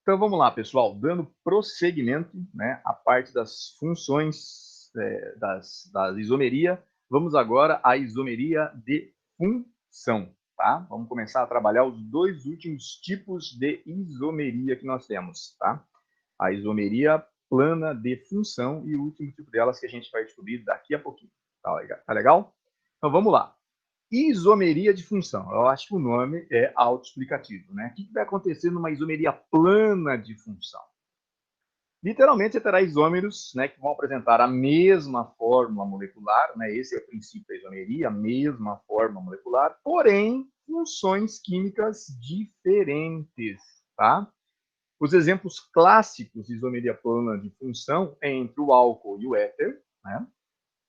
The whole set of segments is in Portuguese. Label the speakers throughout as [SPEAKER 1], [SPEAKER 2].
[SPEAKER 1] Então vamos lá, pessoal, dando prosseguimento, né, à parte das funções da isomeria, vamos agora à isomeria de função, tá? Vamos começar a trabalhar os dois últimos tipos de isomeria que nós temos, tá? A isomeria plana de função e o último tipo delas que a gente vai descobrir daqui a pouquinho, tá legal? Tá legal? Então vamos lá. Isomeria de função. Eu acho que o nome é autoexplicativo, né? O que vai acontecer numa isomeria plana de função? Literalmente, você terá isômeros, né, que vão apresentar a mesma fórmula molecular, né? Esse é o princípio da isomeria, a mesma fórmula molecular, porém, funções químicas diferentes, tá? Os exemplos clássicos de isomeria plana de função é entre o álcool e o éter, né?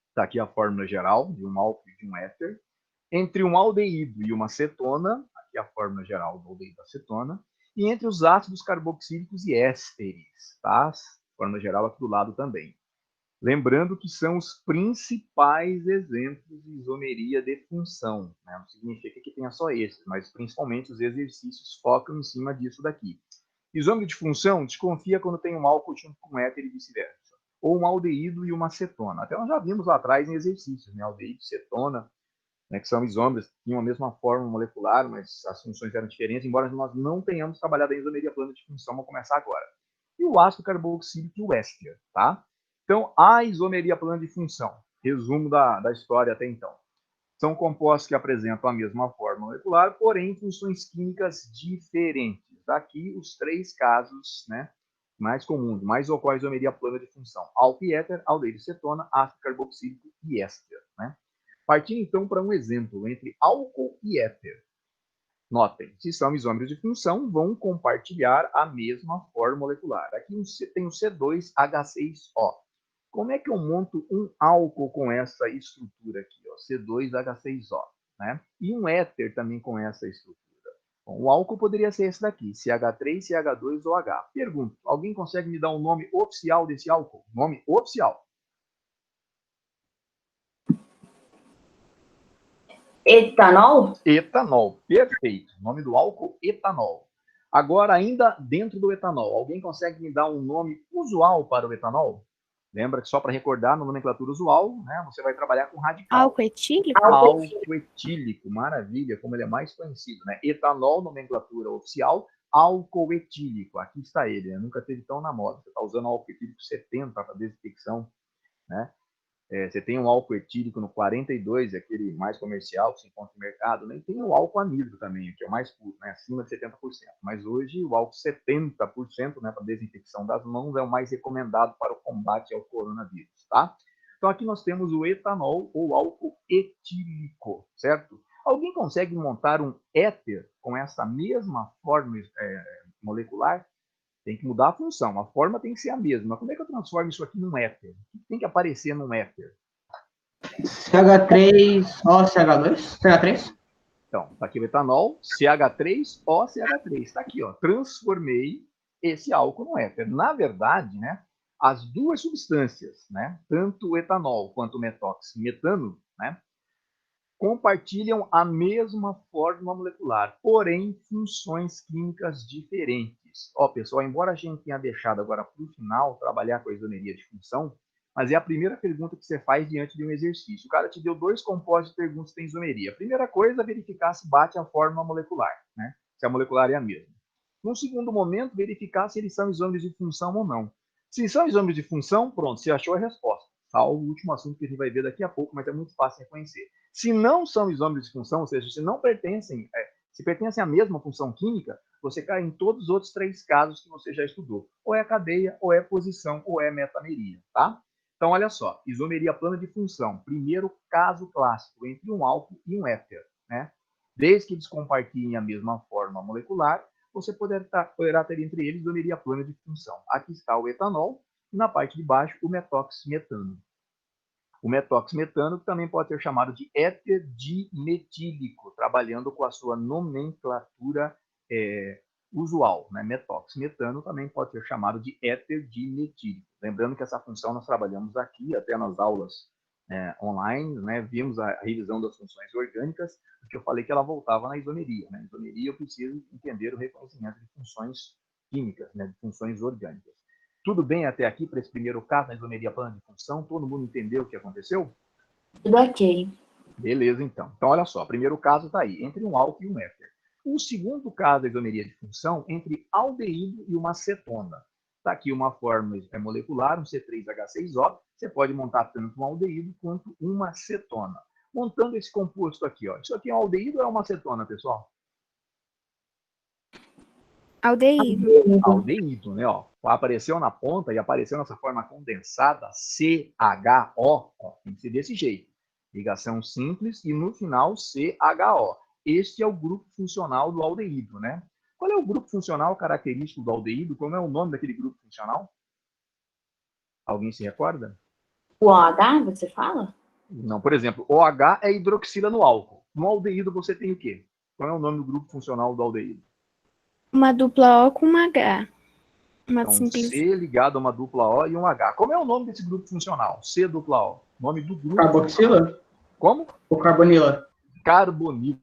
[SPEAKER 1] Está aqui a fórmula geral de um álcool e de um éter. Entre um aldeído e uma cetona, aqui a fórmula geral do aldeído e da cetona, e entre os ácidos carboxílicos e ésteres, tá? Fórmula geral aqui do lado também. Lembrando que são os principais exemplos de isomeria de função, né? Não significa que tenha só esses, mas principalmente os exercícios focam em cima disso daqui. Isômero de função desconfia quando tem um álcool junto com um éter e vice-versa. Ou um aldeído e uma cetona. Até nós já vimos lá atrás em exercícios, né? Aldeído, cetona, né, que são isômeros, tinham a mesma forma molecular, mas as funções eram diferentes, embora nós não tenhamos trabalhado a isomeria plana de função, vamos começar agora. E o ácido carboxílico e o éster, tá? Então, a isomeria plana de função, resumo da história até então. São compostos que apresentam a mesma forma molecular, porém funções químicas diferentes. Daqui os três casos, né, mais comuns, mais ocorre a isomeria plana de função: álcool e éter, aldeído e cetona, ácido carboxílico e éster, né? Partindo então para um exemplo entre álcool e éter. Notem, se são isômeros de função, vão compartilhar a mesma forma molecular. Aqui tem o C2H6O. Como é que eu monto um álcool com essa estrutura aqui, ó, C2H6O, né? E um éter também com essa estrutura. Bom, o álcool poderia ser esse daqui, CH3, CH2 ou H. Pergunto, alguém consegue me dar um nome oficial desse álcool? Nome oficial.
[SPEAKER 2] Etanol?
[SPEAKER 1] Etanol, perfeito. O nome do álcool, etanol. Agora, ainda dentro do etanol, alguém consegue me dar um nome usual para o etanol? Lembra que só para recordar, na nomenclatura usual, né, você vai trabalhar com radical.
[SPEAKER 3] Álcool etílico?
[SPEAKER 1] Álcool etílico, maravilha, como ele é mais conhecido, né? Etanol, nomenclatura oficial, álcool etílico. Aqui está ele, né? Nunca teve tão na moda. Você está usando álcool etílico 70 para desinfecção, né? Você tem um álcool etílico no 42, aquele mais comercial que se encontra no mercado, né? E tem o álcool anidro também, que é o mais puro, né? Acima de 70%. Mas hoje o álcool 70%, né, para desinfecção das mãos, é o mais recomendado para o combate ao coronavírus, tá? Então aqui nós temos o etanol ou álcool etílico, certo? Alguém consegue montar um éter com essa mesma forma molecular? Tem que mudar a função, a forma tem que ser a mesma. Como é que eu transformo isso aqui num éter? O que tem que aparecer num éter?
[SPEAKER 4] CH3O, CH2, CH3?
[SPEAKER 1] Então, está aqui o etanol, CH3O, CH3. Está aqui, ó. Transformei esse álcool num éter. Na verdade, né, as duas substâncias, né, tanto o etanol quanto o metano, né, compartilham a mesma fórmula molecular, porém funções químicas diferentes. Ó, pessoal, embora a gente tenha deixado agora para o final trabalhar com a isomeria de função, mas é a primeira pergunta que você faz diante de um exercício. O cara te deu dois compostos de perguntas que tem isomeria. A primeira coisa é verificar se bate a fórmula molecular, né? Se a molecular é a mesma. No segundo momento, verificar se eles são isômeros de função ou não. Se são isômeros de função, pronto, você achou a resposta. Salvo o último assunto que a gente vai ver daqui a pouco, mas é muito fácil de reconhecer. Se não são isômeros de função, ou seja, se não pertencem, se pertencem à mesma função química, você cai em todos os outros três casos que você já estudou. Ou é cadeia, ou é posição, ou é metameria, tá? Então, olha só, isomeria plana de função. Primeiro caso clássico, entre um álcool e um éter, né? Desde que eles compartilhem a mesma forma molecular, você poderá ter entre eles isomeria plana de função. Aqui está o etanol, e na parte de baixo, o metoximetano. O metoximetano também pode ser chamado de éter dimetílico, trabalhando com a sua nomenclatura usual, né? Metoximetano também pode ser chamado de éter dimetílico. Lembrando que essa função nós trabalhamos aqui, até nas aulas online, né? Vimos a revisão das funções orgânicas, porque eu falei que ela voltava na isomeria, né? Isomeria eu preciso entender o reconhecimento de funções químicas, né, de funções orgânicas. Tudo bem até aqui para esse primeiro caso na isomeria plana de função? Todo mundo entendeu o que aconteceu?
[SPEAKER 2] Tudo ok.
[SPEAKER 1] Beleza, então. Então, olha só, o primeiro caso está aí, entre um álcool e um éter. O segundo caso da isomeria de função, entre aldeído e uma cetona. Está aqui uma fórmula molecular, um C3H6O. Você pode montar tanto um aldeído quanto uma cetona. Montando esse composto aqui, ó. Isso aqui é um aldeído ou é uma cetona, pessoal?
[SPEAKER 3] Aldeído.
[SPEAKER 1] Aldeído, né? Ó, apareceu na ponta e apareceu nessa forma condensada, CHO. Ó, tem que ser desse jeito. Ligação simples e no final CHO. Este é o grupo funcional do aldeído, né? Qual é o grupo funcional característico do aldeído? Como é o nome daquele grupo funcional? Alguém se recorda?
[SPEAKER 2] O OH, você fala?
[SPEAKER 1] Não, por exemplo, OH é hidroxila no álcool. No aldeído você tem o quê? Qual é o nome do grupo funcional do aldeído?
[SPEAKER 3] Uma dupla O com uma H. Uma
[SPEAKER 1] Então,
[SPEAKER 3] simples.
[SPEAKER 1] C ligado a uma dupla O e um H. Como é o nome desse grupo funcional? C dupla O. Nome do grupo.
[SPEAKER 4] Carboxila?
[SPEAKER 1] Como?
[SPEAKER 4] Ou carbonila?
[SPEAKER 1] Carbonila.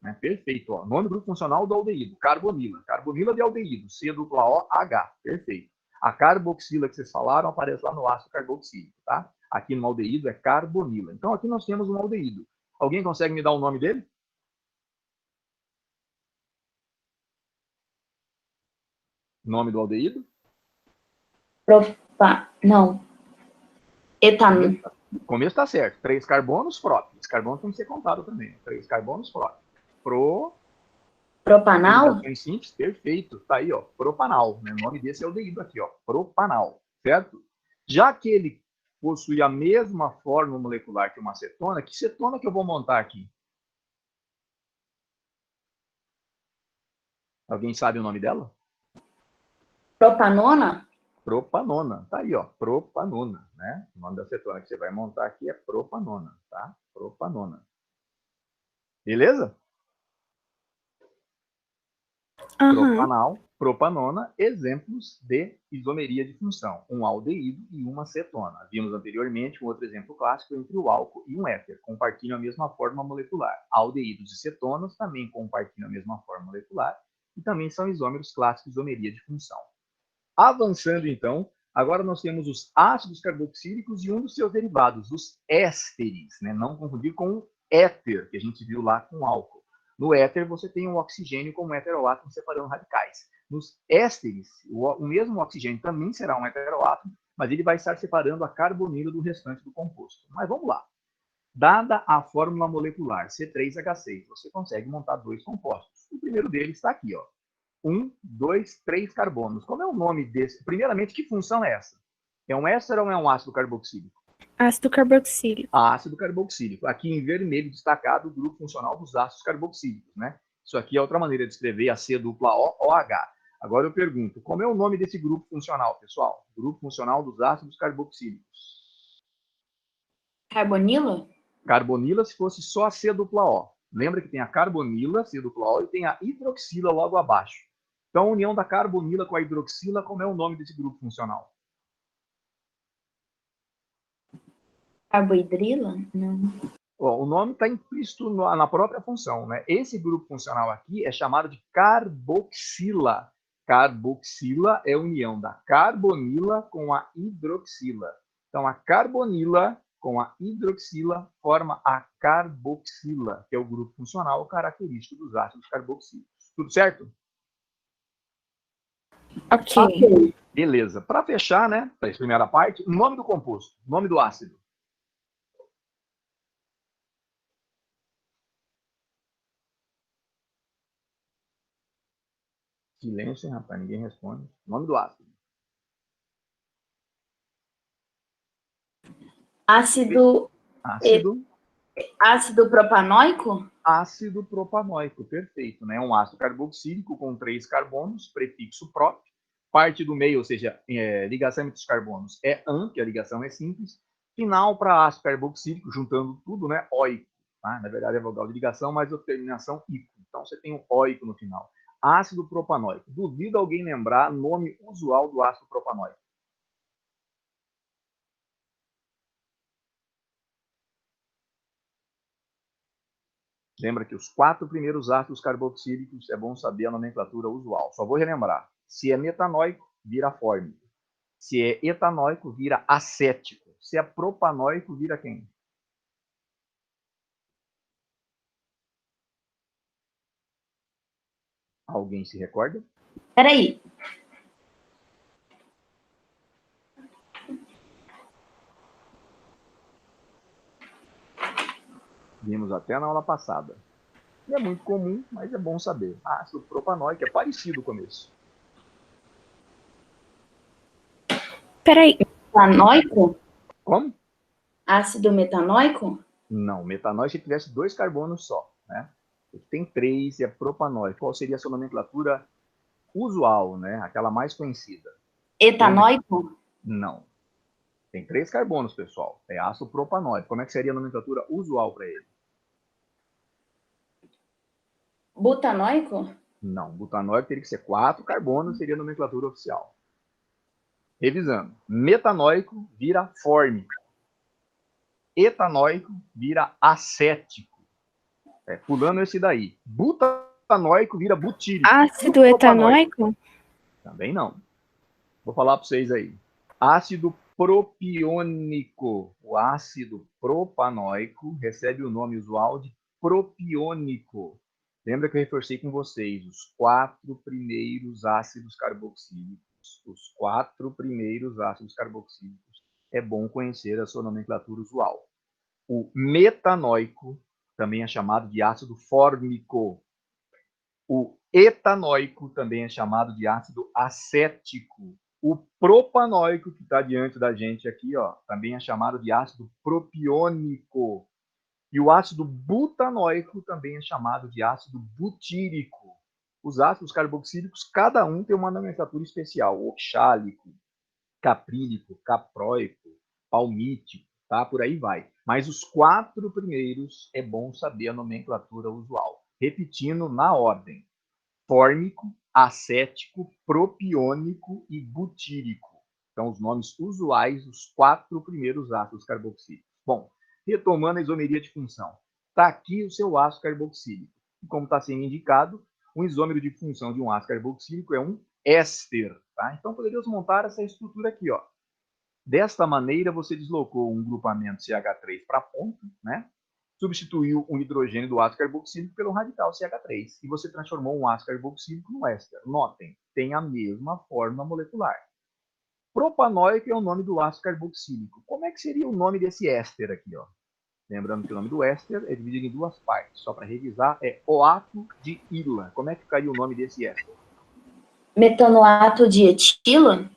[SPEAKER 1] Né? Perfeito. Ó. Nome do grupo funcional do aldeído. Carbonila. Carbonila de aldeído. C dupla O, H. Perfeito. A carboxila que vocês falaram aparece lá no ácido carboxílico, tá? Aqui no aldeído é carbonila. Então, aqui nós temos um aldeído. Alguém consegue me dar o nome dele? Nome do aldeído?
[SPEAKER 2] Não. Etanol.
[SPEAKER 1] O começo está certo. 3 carbonos próprios. Esse carbono tem que ser contado também. 3 carbonos próprios.
[SPEAKER 2] Propanal?
[SPEAKER 1] Ligações simples, perfeito. Tá aí, ó. Propanal. Né? O nome desse é aldeído aqui, ó. Propanal. Certo? Já que ele possui a mesma fórmula molecular que uma cetona, que cetona que eu vou montar aqui? Alguém sabe o nome dela?
[SPEAKER 2] Propanona?
[SPEAKER 1] Propanona. Tá aí, ó. Propanona, né? O nome da cetona que você vai montar aqui é propanona, tá? Propanona. Beleza? Propanal, propanona, exemplos de isomeria de função. Um aldeído e uma cetona. Vimos anteriormente um outro exemplo clássico entre o álcool e um éter. Compartilham a mesma forma molecular. Aldeídos e cetonas também compartilham a mesma forma molecular e também são isômeros clássicos de isomeria de função. Avançando, então, agora nós temos os ácidos carboxílicos e um dos seus derivados, os ésteres, né? Não confundir com o éter, que a gente viu lá com o álcool. No éter, você tem um oxigênio como heteroátomo separando radicais. Nos ésteres, o mesmo oxigênio também será um heteroátomo, mas ele vai estar separando a carbonila do restante do composto. Mas vamos lá. Dada a fórmula molecular C3H6, você consegue montar dois compostos. O primeiro deles está aqui, ó. 1, 2, 3 carbonos. Como é o nome desse? Primeiramente, que função é essa? É um éster ou é um ácido carboxílico?
[SPEAKER 3] Ácido carboxílico.
[SPEAKER 1] Ácido carboxílico. Aqui em vermelho destacado o grupo funcional dos ácidos carboxílicos, né? Isso aqui é outra maneira de escrever a C dupla O, OH. Agora eu pergunto, como é o nome desse grupo funcional, pessoal? Grupo funcional dos ácidos carboxílicos.
[SPEAKER 2] Carbonila?
[SPEAKER 1] Carbonila se fosse só a C dupla O. Lembra que tem a carbonila, C dupla O, e tem a hidroxila logo abaixo. Então, a união da carbonila com a hidroxila, como é o nome desse grupo funcional?
[SPEAKER 2] Carboidrila? Não.
[SPEAKER 1] O nome está implícito na própria função, né? Esse grupo funcional aqui é chamado de carboxila. Carboxila é a união da carbonila com a hidroxila. Então, a carbonila com a hidroxila forma a carboxila, que é o grupo funcional característico dos ácidos carboxílicos. Tudo certo?
[SPEAKER 3] Ok.
[SPEAKER 1] Beleza. Para fechar, né, para essa primeira parte, o nome do composto, nome do ácido. Silêncio, hein, rapaz, ninguém responde. Nome do ácido.
[SPEAKER 2] Ácido propanoico?
[SPEAKER 1] Ácido propanóico, perfeito, né? Um ácido carboxílico com 3 carbonos, prefixo próprio. Parte do meio, ou seja, ligação entre os carbonos é an, que a ligação é simples. Final para ácido carboxílico, juntando tudo, né? Óico. Tá? Na verdade é vogal de ligação, mas a terminação ico. Então você tem um óico no final. Ácido propanóico. Duvido alguém lembrar nome usual do ácido propanóico. Lembra que os 4 primeiros ácidos carboxílicos, é bom saber a nomenclatura usual. Só vou relembrar. Se é metanóico, vira fórmico. Se é etanóico, vira acético. Se é propanóico, vira quem? Alguém se recorda?
[SPEAKER 2] Peraí.
[SPEAKER 1] Vimos até na aula passada. Não é muito comum, mas é bom saber. Ácido propanóico é parecido com isso.
[SPEAKER 3] Peraí,
[SPEAKER 2] Metanóico?
[SPEAKER 1] Como?
[SPEAKER 2] Ácido metanóico?
[SPEAKER 1] Não, metanóico se tivesse 2 carbonos só, né? Tem 3 e é propanóico. Qual seria a sua nomenclatura usual, né? Aquela mais conhecida?
[SPEAKER 2] Etanóico?
[SPEAKER 1] Não. Tem 3 carbonos, pessoal. É ácido propanóico. Como é que seria a nomenclatura usual para ele?
[SPEAKER 2] Butanóico?
[SPEAKER 1] Não. Butanóico teria que ser 4 carbonos, seria a nomenclatura oficial. Revisando. Metanóico vira fórmico. Etanóico vira acético. Pulando esse daí. Butanóico vira butírico.
[SPEAKER 3] ácido etanóico?
[SPEAKER 1] Também não. Vou falar para vocês aí. Ácido propiônico. O ácido propanóico recebe o nome usual de propiônico. Lembra que eu reforcei com vocês os 4 primeiros ácidos carboxílicos. Os 4 primeiros ácidos carboxílicos. É bom conhecer a sua nomenclatura usual. O metanóico também é chamado de ácido fórmico. O etanóico também é chamado de ácido acético. O propanóico, que está diante da gente aqui, ó, também é chamado de ácido propiônico. E o ácido butanóico também é chamado de ácido butírico. Os ácidos carboxílicos, cada um tem uma nomenclatura especial. Oxálico, caprílico, capróico, palmítico, tá? Por aí vai. Mas os 4 primeiros é bom saber a nomenclatura usual. Repetindo na ordem: fórmico, acético, propiônico e butírico. Então, os nomes usuais dos 4 primeiros ácidos carboxílicos. Bom, retomando a isomeria de função. Está aqui o seu ácido carboxílico. E como está sendo indicado, um isômero de função de um ácido carboxílico é um éster. Tá? Então, poderíamos montar essa estrutura aqui. Ó. Desta maneira, você deslocou um grupamento CH3 para a ponta, né? Substituiu um hidrogênio do ácido carboxílico pelo radical CH3 e você transformou um ácido carboxílico no éster. Notem, tem a mesma fórmula molecular. Propanóico é o nome do ácido carboxílico. Como é que seria o nome desse éster aqui? Ó? Lembrando que o nome do éster é dividido em 2 partes. Só para revisar, é oato de ila. Como é que ficaria o nome desse éster?
[SPEAKER 2] Metanoato de etila?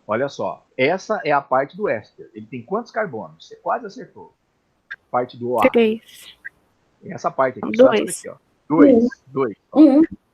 [SPEAKER 1] Olha só, essa é a parte do éster. Ele tem quantos carbonos? Você quase acertou. Parte do oato.
[SPEAKER 3] 3.
[SPEAKER 1] Essa parte aqui,
[SPEAKER 3] 2.
[SPEAKER 1] essa daqui, ó. 2.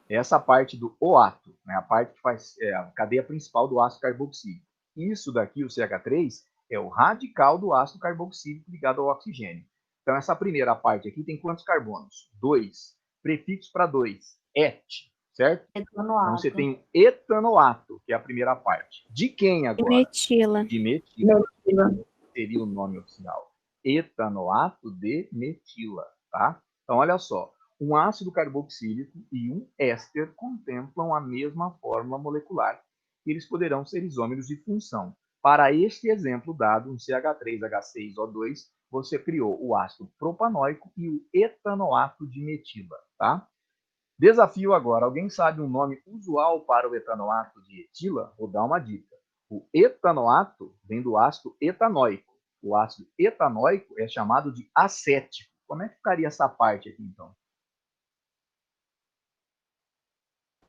[SPEAKER 1] Essa parte do oato, né? A parte que faz a cadeia principal do ácido carboxílico. Isso daqui, o CH3, é o radical do ácido carboxílico ligado ao oxigênio. Então, essa primeira parte aqui tem quantos carbonos? 2. Prefixo para 2, et, certo?
[SPEAKER 2] Etanoato.
[SPEAKER 1] Então, você tem o etanoato, que é a primeira parte. De quem agora?
[SPEAKER 3] Metila.
[SPEAKER 1] De metila.
[SPEAKER 2] Metila.
[SPEAKER 1] Seria o nome oficial. Etanoato de metila, tá? Então, olha só. Um ácido carboxílico e um éster contemplam a mesma fórmula molecular. Eles poderão ser isômeros de função. Para este exemplo dado, um CH3H6O2, você criou o ácido propanóico e o etanoato de metila, tá? Desafio agora. Alguém sabe um nome usual para o etanoato de etila? Vou dar uma dica. O etanoato vem do ácido etanóico. O ácido etanóico é chamado de acético. Como é que ficaria essa parte aqui, então?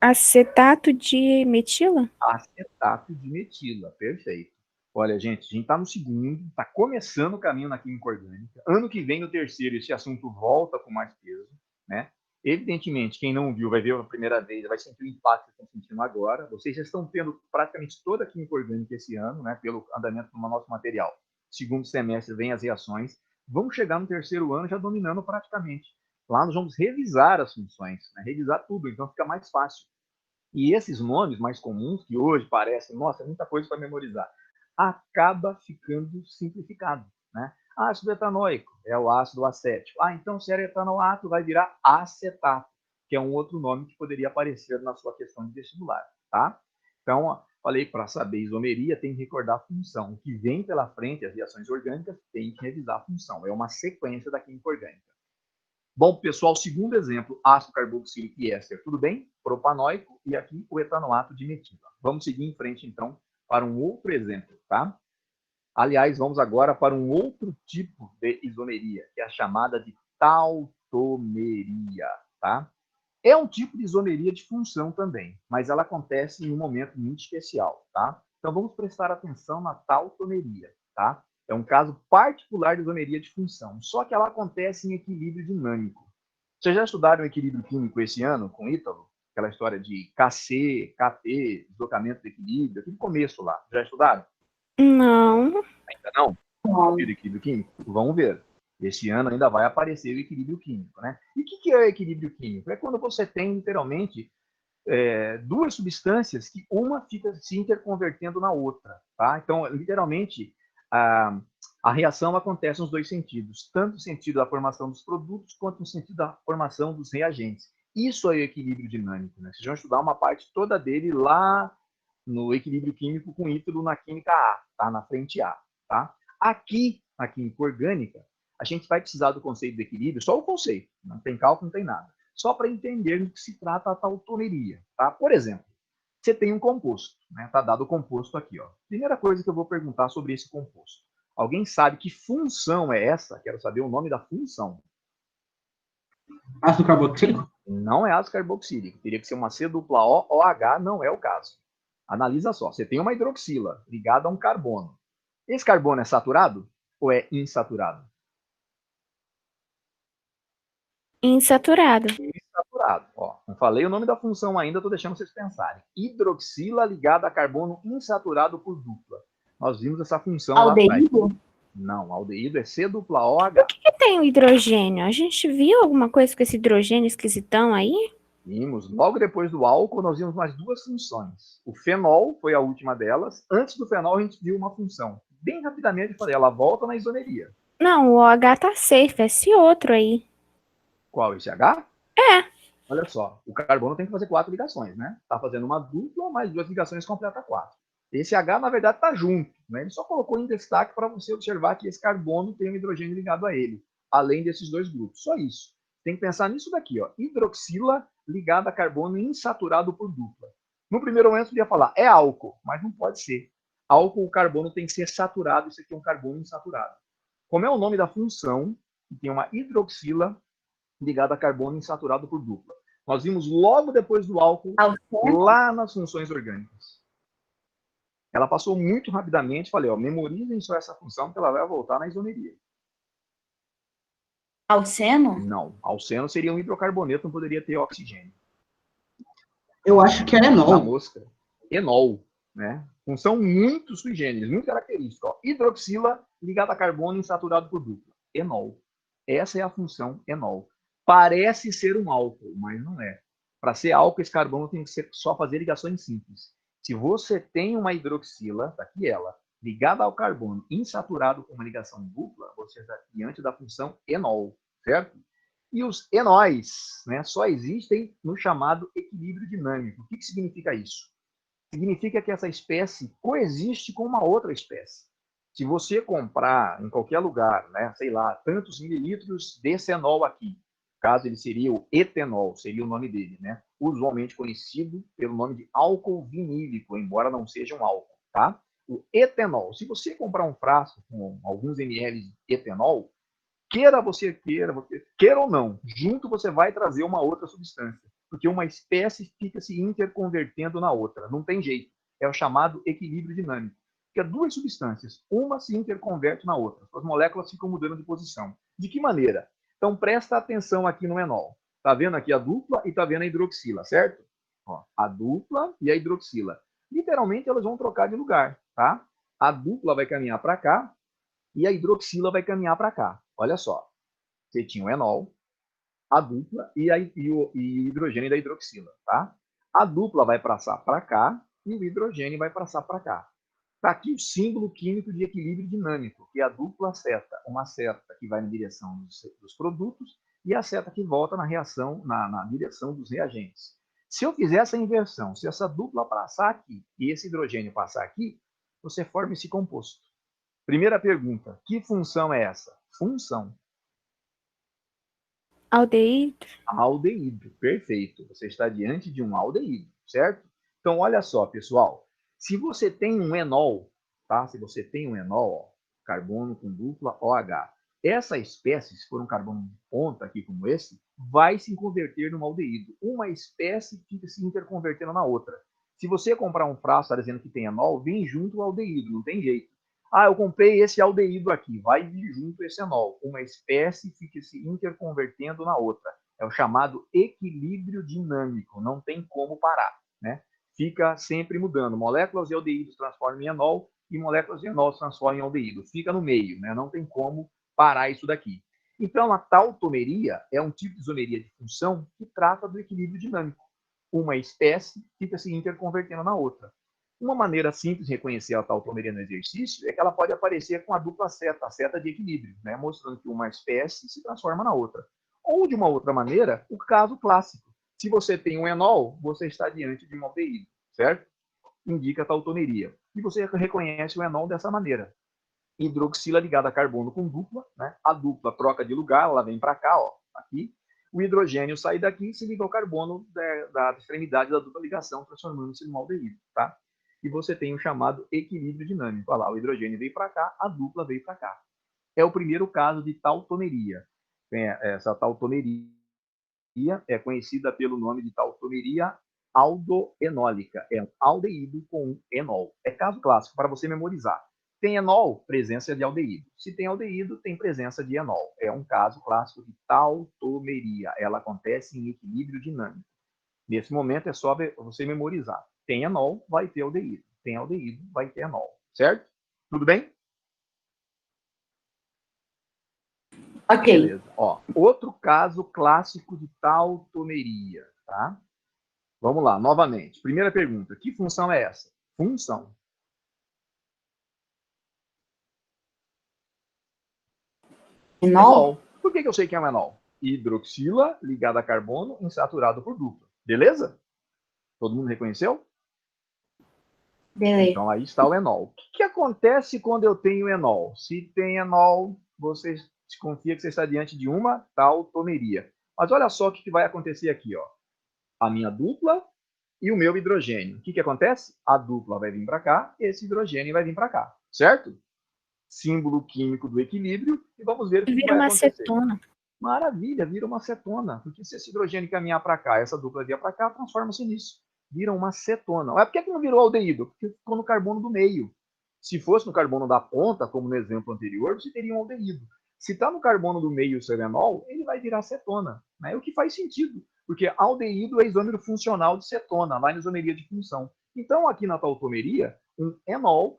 [SPEAKER 3] Acetato de metila?
[SPEAKER 1] Acetato de metila, perfeito. Olha, gente, a gente está no segundo, está começando o caminho na química orgânica. Ano que vem, no terceiro, esse assunto volta com mais peso, né? Evidentemente, quem não viu vai ver a primeira vez, vai sentir o impacto que estão sentindo agora. Vocês já estão tendo praticamente toda a química orgânica esse ano, né? Pelo andamento do nosso material. Segundo semestre vem as reações. Vamos chegar no terceiro ano já dominando praticamente. Lá nós vamos revisar as funções, né? Revisar tudo, então fica mais fácil. E esses nomes mais comuns, que hoje parecem, nossa, é muita coisa para memorizar, acaba ficando simplificado, né? Ácido etanóico é o ácido acético. Então, se era etanoato, vai virar acetato, que é um outro nome que poderia aparecer na sua questão de vestibular, tá? Então, falei, para saber isomeria, tem que recordar a função. O que vem pela frente, as reações orgânicas, tem que revisar a função. É uma sequência da química orgânica. Bom, pessoal, segundo exemplo, ácido carboxílico e éster, tudo bem? Propanóico e aqui o etanoato de metila. Vamos seguir em frente, então, para um outro exemplo, tá? Aliás, vamos agora para um outro tipo de isomeria, que é a chamada de tautomeria, tá? É um tipo de isomeria de função também, mas ela acontece em um momento muito especial, tá? Então, vamos prestar atenção na tautomeria, tá? É um caso particular de isomeria de função, só que ela acontece em equilíbrio dinâmico. Vocês já estudaram equilíbrio químico esse ano com Ítalo? Aquela história de KC, KP, deslocamento de equilíbrio, aquele começo lá. Já estudaram?
[SPEAKER 3] Não.
[SPEAKER 1] Ainda não?
[SPEAKER 2] Não.
[SPEAKER 1] O equilíbrio químico? Vamos ver. Esse ano ainda vai aparecer o equilíbrio químico, né? E o que é o equilíbrio químico? É quando você tem, literalmente, duas substâncias que uma fica se interconvertendo na outra, tá? Então, literalmente, a reação acontece nos dois sentidos, tanto no sentido da formação dos produtos, quanto no sentido da formação dos reagentes. Isso é o equilíbrio dinâmico, né? Vocês vão estudar uma parte toda dele lá no equilíbrio químico com Ítalo na química A, tá? Na frente A, tá? Aqui, na química orgânica, a gente vai precisar do conceito de equilíbrio, só o conceito, não tem cálculo, não tem nada. Só para entender do que se trata a tautomeria, tá? Por exemplo, você tem um composto, né? Tá dado o composto aqui, ó. Primeira coisa que eu vou perguntar sobre esse composto. Alguém sabe que função é essa? Quero saber o nome da função.
[SPEAKER 4] Ácido carboxílico?
[SPEAKER 1] Não é ácido carboxílico. Teria que ser uma C-O, OH, não é o caso. Analisa só. Você tem uma hidroxila ligada a um carbono. Esse carbono é saturado ou é insaturado?
[SPEAKER 3] Insaturado.
[SPEAKER 1] Insaturado. Ó, não falei o nome da função ainda, estou deixando vocês pensarem. Hidroxila ligada a carbono insaturado por dupla. Nós vimos essa função lá atrás.
[SPEAKER 2] Aldeído?
[SPEAKER 1] Não, aldeído é C-OH.
[SPEAKER 3] Por que tem o hidrogênio? A gente viu alguma coisa com esse hidrogênio esquisitão aí?
[SPEAKER 1] Vimos. Logo depois do álcool, nós vimos mais duas funções. O fenol foi a última delas. Antes do fenol, a gente viu uma função. Bem rapidamente, eu falei, ela volta na isomeria.
[SPEAKER 3] Não, o OH tá safe, é esse outro aí.
[SPEAKER 1] Qual? Esse H?
[SPEAKER 3] É.
[SPEAKER 1] Olha só, o carbono tem que fazer 4 ligações, né? Está fazendo uma dupla, mais 2 ligações completa 4. Esse H, na verdade, está junto, né? Ele só colocou em destaque para você observar que esse carbono tem um hidrogênio ligado a ele, além desses dois grupos. Só isso. Tem que pensar nisso daqui, ó. Hidroxila ligada a carbono insaturado por dupla. No primeiro momento, eu ia falar, é álcool, mas não pode ser. Álcool, o carbono tem que ser saturado, isso aqui é um carbono insaturado. Como é o nome da função, que tem uma hidroxila ligada a carbono insaturado por dupla. Nós vimos logo depois do álcool, lá nas funções orgânicas. Ela passou muito rapidamente, falei, ó, memorizem só essa função que ela vai voltar na isomeria.
[SPEAKER 2] Alceno?
[SPEAKER 1] Não, alceno seria um hidrocarboneto, não poderia ter oxigênio.
[SPEAKER 4] Eu acho que era
[SPEAKER 1] Da
[SPEAKER 4] enol.
[SPEAKER 1] mosca. Enol, né? Função muito sui generis, muito característica. Ó. Hidroxila ligada a carbono insaturado por dupla. Enol. Essa é a função enol. Parece ser um álcool, mas não é. Para ser álcool, esse carbono tem que ser só fazer ligações simples. Se você tem uma hidroxila, tá aqui ela, ligada ao carbono insaturado com uma ligação dupla, você está diante da função enol, certo? E os enóis, né, só existem no chamado equilíbrio dinâmico. O que significa isso? Significa que essa espécie coexiste com uma outra espécie. Se você comprar em qualquer lugar, né, sei lá, tantos mililitros desse enol aqui, caso ele seria o etenol, seria o nome dele, né? Usualmente conhecido pelo nome de álcool vinílico, embora não seja um álcool, tá? O etenol. Se você comprar um frasco com alguns ml de etenol, queira ou não, junto você vai trazer uma outra substância, porque uma espécie fica se interconvertendo na outra, não tem jeito. É o chamado equilíbrio dinâmico. Porque duas substâncias, uma se interconverte na outra, as moléculas ficam mudando de posição. De que maneira? Então presta atenção aqui no enol. Tá vendo aqui a dupla e tá vendo a hidroxila, certo? Ó, a dupla e a hidroxila. Literalmente elas vão trocar de lugar, tá? A dupla vai caminhar para cá e a hidroxila vai caminhar para cá. Olha só, você tinha o enol, a dupla e o hidrogênio da hidroxila, tá? A dupla vai passar para cá e o hidrogênio vai passar para cá. Está aqui o símbolo químico de equilíbrio dinâmico, que é a dupla seta. Uma seta que vai na direção dos produtos e a seta que volta na reação, na direção dos reagentes. Se eu fizer essa inversão, se essa dupla passar aqui e esse hidrogênio passar aqui, você forma esse composto. Primeira pergunta, que função é essa? Função.
[SPEAKER 3] Aldeído.
[SPEAKER 1] Aldeído, perfeito. Você está diante de um aldeído, certo? Então, olha só, pessoal. Se você tem um enol, tá? Se você tem um enol, ó, carbono com dupla OH, essa espécie, se for um carbono de ponta aqui como esse, vai se converter num aldeído. Uma espécie fica se interconvertendo na outra. Se você comprar um frasco, está dizendo que tem enol, vem junto o aldeído, não tem jeito. Ah, eu comprei esse aldeído aqui, vai vir junto esse enol. Uma espécie fica se interconvertendo na outra. É o chamado equilíbrio dinâmico, não tem como parar, né? Fica sempre mudando. Moléculas de aldeídos transformam em enol e moléculas de enol se transformam em aldeído. Fica no meio, né? Não tem como parar isso daqui. Então, a tautomeria é um tipo de isomeria de função que trata do equilíbrio dinâmico. Uma espécie fica se interconvertendo na outra. Uma maneira simples de reconhecer a tautomeria no exercício é que ela pode aparecer com a dupla seta, a seta de equilíbrio, né? Mostrando que uma espécie se transforma na outra. Ou, de uma outra maneira, o caso clássico. Se você tem um enol, você está diante de um aldeído, certo? Indica a tautomeria. E você reconhece o enol dessa maneira. Hidroxila ligada a carbono com dupla, né? A dupla troca de lugar, ela vem para cá, ó, aqui. O hidrogênio sai daqui e se liga ao carbono da extremidade da dupla ligação, transformando-se num aldeído, tá? E você tem o chamado equilíbrio dinâmico. Olha lá, o hidrogênio veio para cá, a dupla veio para cá. É o primeiro caso de tautomeria. Essa tautomeria é conhecida pelo nome de tautomeria aldoenólica. É um aldeído com um enol. É caso clássico para você memorizar. Tem enol, presença de aldeído. Se tem aldeído, tem presença de enol. É um caso clássico de tautomeria. Ela acontece em equilíbrio dinâmico. Nesse momento é só você memorizar. Tem enol, vai ter aldeído. Tem aldeído, vai ter enol. Certo? Tudo bem?
[SPEAKER 2] Ok.
[SPEAKER 1] Beleza. Ó, outro caso clássico de tautomeria, tá? Vamos lá, novamente. Primeira pergunta, que função é essa? Função.
[SPEAKER 2] Enol?
[SPEAKER 1] Por que eu sei que é um enol? Hidroxila ligada a carbono insaturado por dupla. Beleza? Todo mundo reconheceu?
[SPEAKER 2] Beleza.
[SPEAKER 1] Então, aí está o enol. O que acontece quando eu tenho enol? Se tem enol, você desconfia que você está diante de uma tautomeria. Mas olha só o que vai acontecer aqui, ó. A minha dupla e o meu hidrogênio. O que acontece? A dupla vai vir para cá, esse hidrogênio vai vir para cá, certo? Símbolo químico do equilíbrio, e vamos ver o que
[SPEAKER 3] Vira
[SPEAKER 1] vai
[SPEAKER 3] uma
[SPEAKER 1] acontecer.
[SPEAKER 3] acetona.
[SPEAKER 1] Maravilha, vira uma cetona, porque se esse hidrogênio caminhar para cá, essa dupla vier para cá, transforma-se nisso. Vira uma cetona. Mas por que não virou aldeído? Porque ficou no carbono do meio. Se fosse no carbono da ponta, como no exemplo anterior, você teria um aldeído. Se está no carbono do meio o serenol, ele vai virar cetona, né? O que faz sentido, porque aldeído é isômero funcional de cetona, lá na isomeria de função. Então, aqui na tautomeria, um enol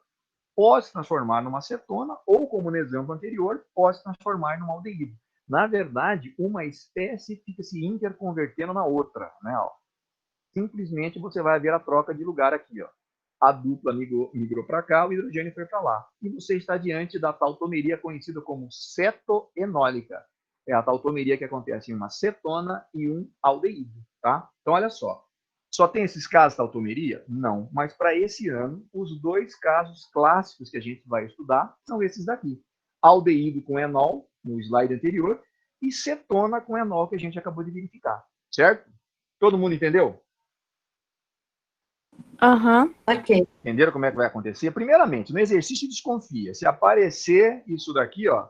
[SPEAKER 1] pode se transformar numa cetona, ou, como no exemplo anterior, pode se transformar num aldeído. Na verdade, uma espécie fica se interconvertendo na outra, né? Ó. Simplesmente você vai ver a troca de lugar aqui, ó. A dupla migrou para cá, o hidrogênio foi para lá. E você está diante da tautomeria conhecida como cetoenólica. É a tautomeria que acontece em uma cetona e um aldeído, tá? Então, olha só. Só tem esses casos de tautomeria? Não. Mas para esse ano, os dois casos clássicos que a gente vai estudar são esses daqui. Aldeído com enol, no slide anterior, e cetona com enol, que a gente acabou de verificar. Certo? Todo mundo entendeu?
[SPEAKER 3] Aham.
[SPEAKER 2] Ok.
[SPEAKER 1] Entenderam como é que vai acontecer? Primeiramente, no exercício desconfia. Se aparecer isso daqui, ó,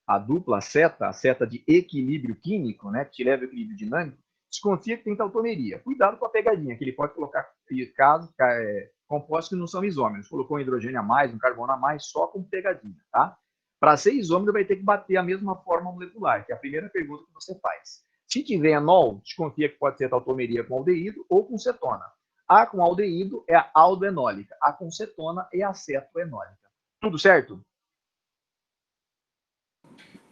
[SPEAKER 1] a dupla seta, a seta de equilíbrio químico, né, que te leva ao equilíbrio dinâmico, desconfia que tem tautomeria. Cuidado com a pegadinha, que ele pode colocar compostos que não são isômeros. Colocou um hidrogênio a mais, um carbono a mais, só com pegadinha, tá? Para ser isômero, vai ter que bater a mesma forma molecular, que é a primeira pergunta que você faz. Se tiver enol, desconfia que pode ser tautomeria com aldeído ou com cetona. A com aldeído é a aldoenólica. A com cetona é a cetoenólica. Tudo certo?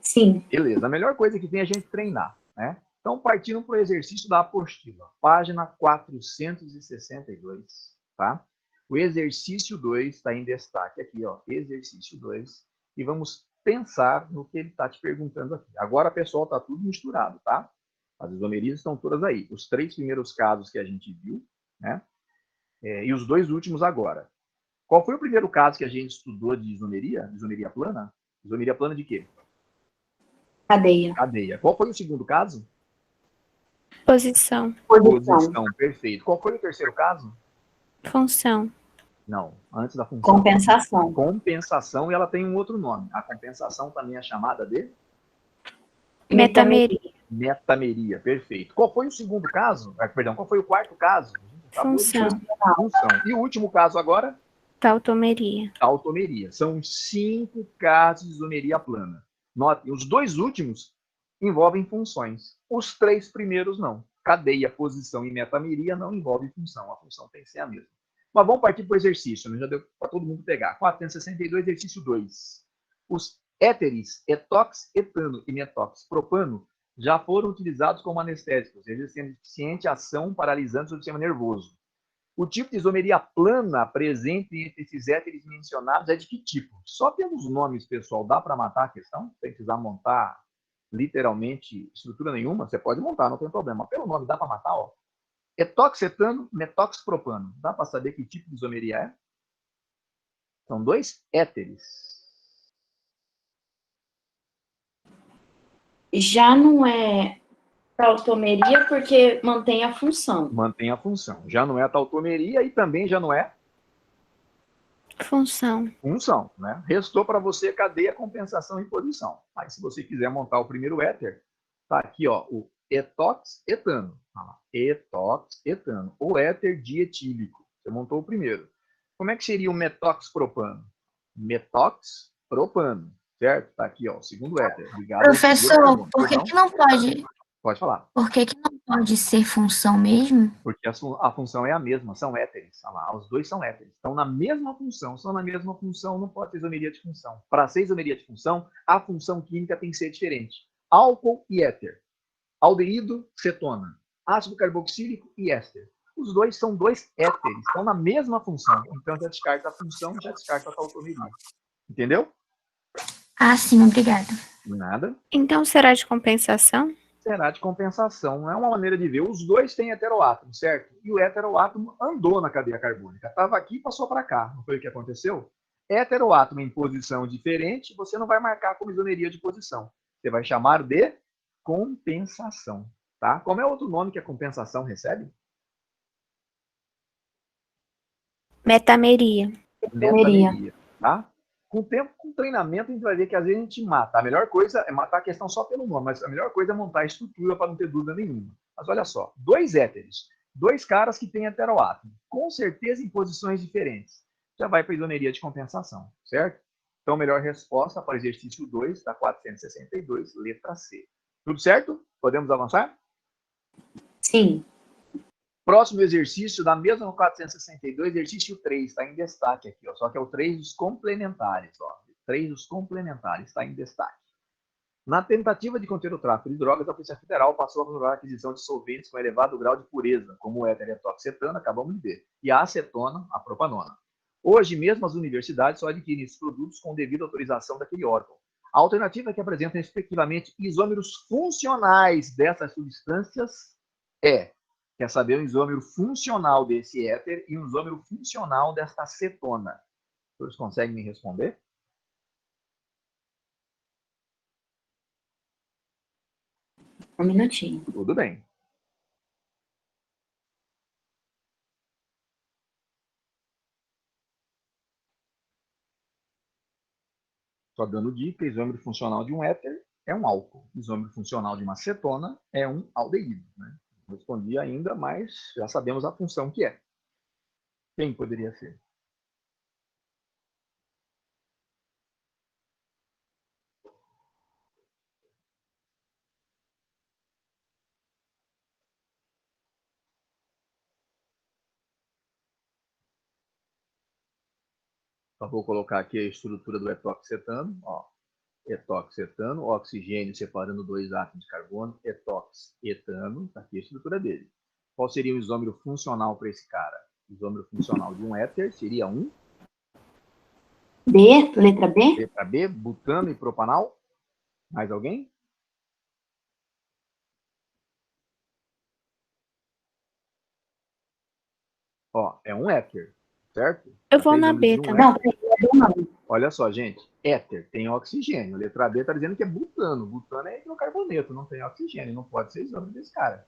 [SPEAKER 2] Sim.
[SPEAKER 1] Beleza. A melhor coisa que tem é a gente treinar, né? Então, partindo para o exercício da apostila. Página 462, tá? O exercício 2 está em destaque aqui, ó. Exercício 2. E vamos pensar no que ele está te perguntando aqui. Agora, pessoal, está tudo misturado, tá? As isomerias estão todas aí. Os 3 primeiros casos que a gente viu, né? E os 2 últimos agora. Qual foi o primeiro caso que a gente estudou de isomeria? Isomeria plana? Isomeria plana de quê?
[SPEAKER 2] Cadeia.
[SPEAKER 1] Cadeia. Qual foi o segundo caso?
[SPEAKER 3] Posição.
[SPEAKER 1] Posição, perfeito. Qual foi o terceiro caso?
[SPEAKER 3] Função.
[SPEAKER 1] Não, antes da função.
[SPEAKER 2] Compensação.
[SPEAKER 1] Compensação, e ela tem um outro nome. A compensação também é chamada de
[SPEAKER 3] Metameria.
[SPEAKER 1] metameria, perfeito. Qual foi o segundo caso? Perdão, qual foi o quarto caso?
[SPEAKER 3] Função.
[SPEAKER 1] Função. E o último caso agora?
[SPEAKER 3] Tautomeria.
[SPEAKER 1] Tautomeria. São 5 casos de isomeria plana. Notem, os 2 últimos envolvem funções. Os 3 primeiros não. Cadeia, posição e metameria não envolvem função. A função tem que ser a mesma. Mas vamos partir para o exercício. Já deu para todo mundo pegar. 462, exercício 2. Os éteres, etox, etano e metox, propano, já foram utilizados como anestésicos, exercendo eficiente ação paralisante sobre o sistema nervoso. O tipo de isomeria plana presente entre esses éteres mencionados é de que tipo? Só pelos nomes, pessoal, dá para matar a questão? Sem precisar montar literalmente estrutura nenhuma? Você pode montar, não tem problema. Pelo nome dá para matar, ó. Etoxetano, metoxpropano. Dá para saber que tipo de isomeria é? São 2 éteres.
[SPEAKER 2] Já não é tautomeria porque mantém a função.
[SPEAKER 1] Mantém a função. Já não é a tautomeria e também já não é
[SPEAKER 3] Função.
[SPEAKER 1] função, né? Restou para você cadeia, compensação e posição. Aí, se você quiser montar o primeiro éter, tá aqui, ó, o etox-etano. Etox-etano. O éter dietílico. Você montou o primeiro. Como é que seria o metoxpropano? Metoxpropano, certo? Tá aqui, ó, o segundo éter. Ligado ao
[SPEAKER 5] Professor,
[SPEAKER 1] carbono.
[SPEAKER 5] por que
[SPEAKER 1] Perdão?
[SPEAKER 5] que não pode,
[SPEAKER 1] Pode falar.
[SPEAKER 5] por que que não pode ser função mesmo?
[SPEAKER 1] Porque a função é a mesma, são éteres. Olha lá, os 2 são éteres. Estão na mesma função. Estão na mesma função, não pode ser isomeria de função. Para ser isomeria de função, a função química tem que ser diferente. Álcool e éter. Aldeído, cetona. Ácido carboxílico e éster. Os 2 são 2 éteres. Estão na mesma função. Então, já descarta a função, já descarta a tautomeria. Entendeu?
[SPEAKER 5] Ah, sim, obrigada.
[SPEAKER 1] Nada.
[SPEAKER 3] Então será de compensação?
[SPEAKER 1] Será de compensação. É uma maneira de ver. Os 2 têm heteroátomo, certo? E o heteroátomo andou na cadeia carbônica. Estava aqui e passou para cá. Não foi o que aconteceu? Heteroátomo em posição diferente, você não vai marcar como isomeria de posição. Você vai chamar de compensação. Tá? Como é outro nome que a compensação recebe?
[SPEAKER 3] Metameria.
[SPEAKER 1] Metameria. Tá? Com o tempo, com treinamento, a gente vai ver que às vezes a gente mata. A melhor coisa é matar a questão só pelo nome, mas a melhor coisa é montar a estrutura para não ter dúvida nenhuma. Mas olha só, 2 éteres, 2 caras que têm heteroátomo, com certeza em posições diferentes. Já vai para a isomeria de compensação, certo? Então, melhor resposta para o exercício 2 da 462, letra C. Tudo certo? Podemos avançar?
[SPEAKER 2] Sim.
[SPEAKER 1] Próximo exercício, da mesma 462, exercício 3, está em destaque aqui, ó, só que é o 3 dos complementares. Ó, 3 dos complementares, está em destaque. Na tentativa de conter o tráfico de drogas, a Polícia Federal passou a controlar a aquisição de solventes com elevado grau de pureza, como o éter etoxetano, acabamos de ver, e a acetona, a propanona. Hoje mesmo, as universidades só adquirem esses produtos com devida autorização daquele órgão. A alternativa que apresenta, respectivamente, isômeros funcionais dessas substâncias é: quer saber o isômero funcional desse éter e o isômero funcional desta acetona? Vocês conseguem me responder?
[SPEAKER 2] Um minutinho.
[SPEAKER 1] Tudo bem. Só dando dica, isômero funcional de um éter é um álcool. Isômero funcional de uma cetona é um aldeído. Né? Não respondi ainda, mas já sabemos a função que é. Quem poderia ser? Só vou colocar aqui a estrutura do etoxetano. Ó. Etoxetano, oxigênio separando 2 átomos de carbono, etoxetano, está aqui a estrutura dele. Qual seria o isômero funcional para esse cara? O isômero funcional de um éter seria um
[SPEAKER 2] B, letra B?
[SPEAKER 1] letra B, butano e propanal. Mais alguém? Ó, é um éter, certo?
[SPEAKER 3] Eu vou
[SPEAKER 1] Três
[SPEAKER 3] na
[SPEAKER 1] números
[SPEAKER 3] B
[SPEAKER 1] de um
[SPEAKER 3] também.
[SPEAKER 2] Não, peraí, é do não.
[SPEAKER 1] Olha só, gente. Éter tem oxigênio. A letra B está dizendo que é butano. Butano é hidrocarboneto, não tem oxigênio. Não pode ser isômero desse cara.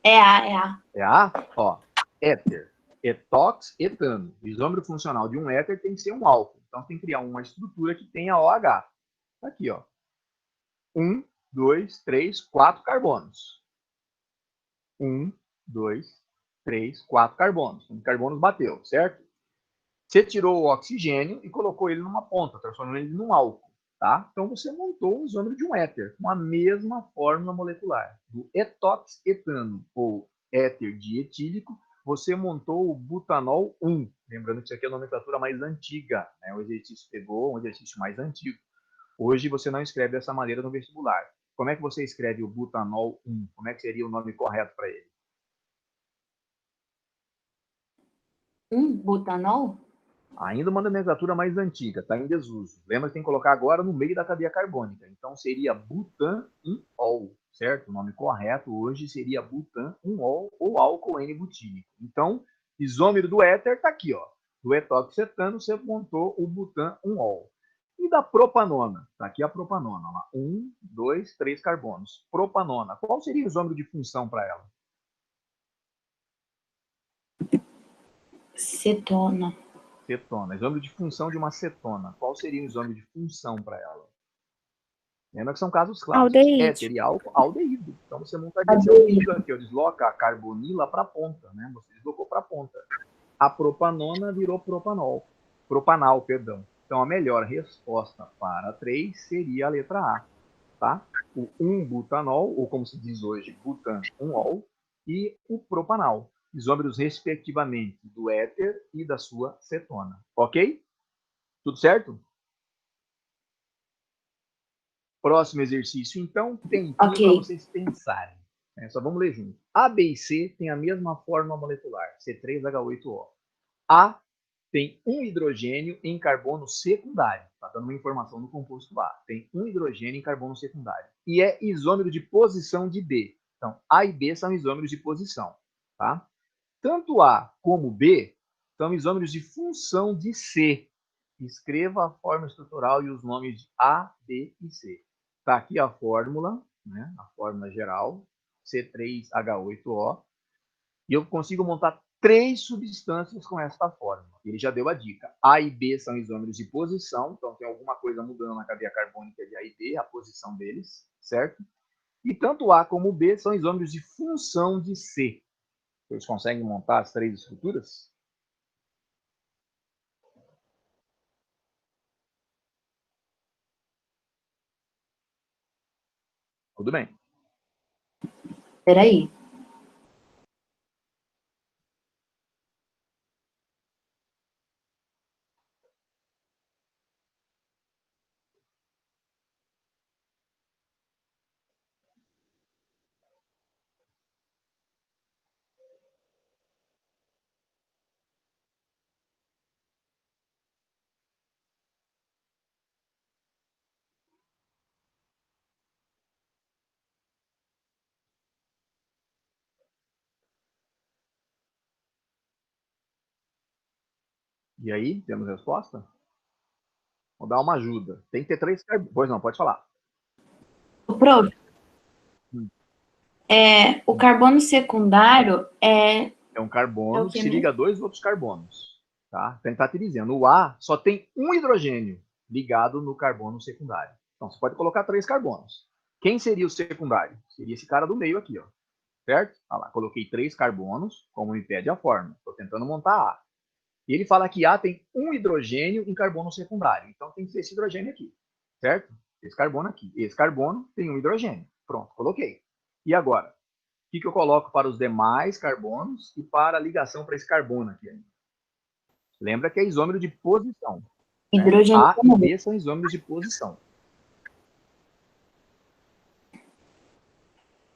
[SPEAKER 2] É A.
[SPEAKER 1] É A? Ó, éter. Etox, etano. O isômero funcional de um éter tem que ser um álcool. Então tem que criar uma estrutura que tenha OH. Tá aqui, ó. 1, 2, 3, 4 carbonos. 1, 2, 3, 4 carbonos. Um carbonos bateu, certo? Você tirou o oxigênio e colocou ele numa ponta, transformando ele num álcool, tá? Então você montou um isômero de um éter com a mesma fórmula molecular. Do etoxetano ou éter dietílico, você montou o butanol 1. Lembrando que isso aqui é a nomenclatura mais antiga, né? O exercício pegou um exercício mais antigo. Hoje você não escreve dessa maneira no vestibular. Como é que você escreve o butanol 1? Como é que seria o nome correto para ele?
[SPEAKER 2] Butanol?
[SPEAKER 1] Ainda uma nomenclatura mais antiga, está em desuso. Lembra que tem que colocar agora no meio da cadeia carbônica. Então seria butanol, certo? O nome correto hoje seria butanol ou álcool N-butílico. Então, isômero do éter está aqui, ó. Do etoxetano você montou o butanol. E da propanona? Está aqui a propanona. Ó. 1, 2, 3 carbonos. Propanona. Qual seria o isômero de função para ela?
[SPEAKER 2] Cetona.
[SPEAKER 1] Cetona. Isômero de função de uma cetona. Qual seria o isômero de função para ela? Lembra que são casos clássicos.
[SPEAKER 3] Aldeíde.
[SPEAKER 1] Éter e álcool, aldeído. Então você montaria esse aldeído aqui, ó, desloca a carbonila para a ponta, né? Você deslocou para a ponta. A propanona virou propanol. Propanal, perdão. Então a melhor resposta para 3 seria a letra A, tá? O 1-butanol, ou como se diz hoje, butanol, e o propanal. Isômeros, respectivamente, do éter e da sua cetona. Ok? Tudo certo? Próximo exercício, então, tempinho para vocês pensarem. Só vamos ler junto. A, B e C têm a mesma fórmula molecular, C3H8O. A tem um hidrogênio em carbono secundário. Está dando uma informação no composto A. Tem um hidrogênio em carbono secundário. E é isômero de posição de B. Então, A e B são isômeros de posição. Tá? Tanto A como B são isômeros de função de C. Escreva a forma estrutural e os nomes de A, B e C. Está aqui a fórmula, né? A fórmula geral, C3H8O. E eu consigo montar 3 substâncias com esta fórmula. Ele já deu a dica. A e B são isômeros de posição, então tem alguma coisa mudando na cadeia carbônica de A e B, a posição deles, certo? E tanto A como B são isômeros de função de C. Vocês conseguem montar as 3 estruturas? Tudo bem.
[SPEAKER 2] Peraí.
[SPEAKER 1] E aí, temos resposta? Vou dar uma ajuda. Tem que ter 3 carbonos. Pois não, pode falar.
[SPEAKER 2] Prof, o carbono secundário é
[SPEAKER 1] É um carbono
[SPEAKER 2] o
[SPEAKER 1] que
[SPEAKER 2] que
[SPEAKER 1] se liga a 2 outros carbonos. Tá? Então, ele está te dizendo, o A só tem um hidrogênio ligado no carbono secundário. Então, você pode colocar 3 carbonos. Quem seria o secundário? Seria esse cara do meio aqui, ó. Certo? Olha lá, coloquei 3 carbonos, como me pede a fórmula. Estou tentando montar A. E ele fala que A tem um hidrogênio em carbono secundário. Então, tem que ser esse hidrogênio aqui. Certo? Esse carbono aqui. Esse carbono tem um hidrogênio. Pronto, coloquei. E agora? O que eu coloco para os demais carbonos e para a ligação para esse carbono aqui? Lembra que é isômero de posição.
[SPEAKER 2] hidrogênio.
[SPEAKER 1] A e B são isômeros de posição.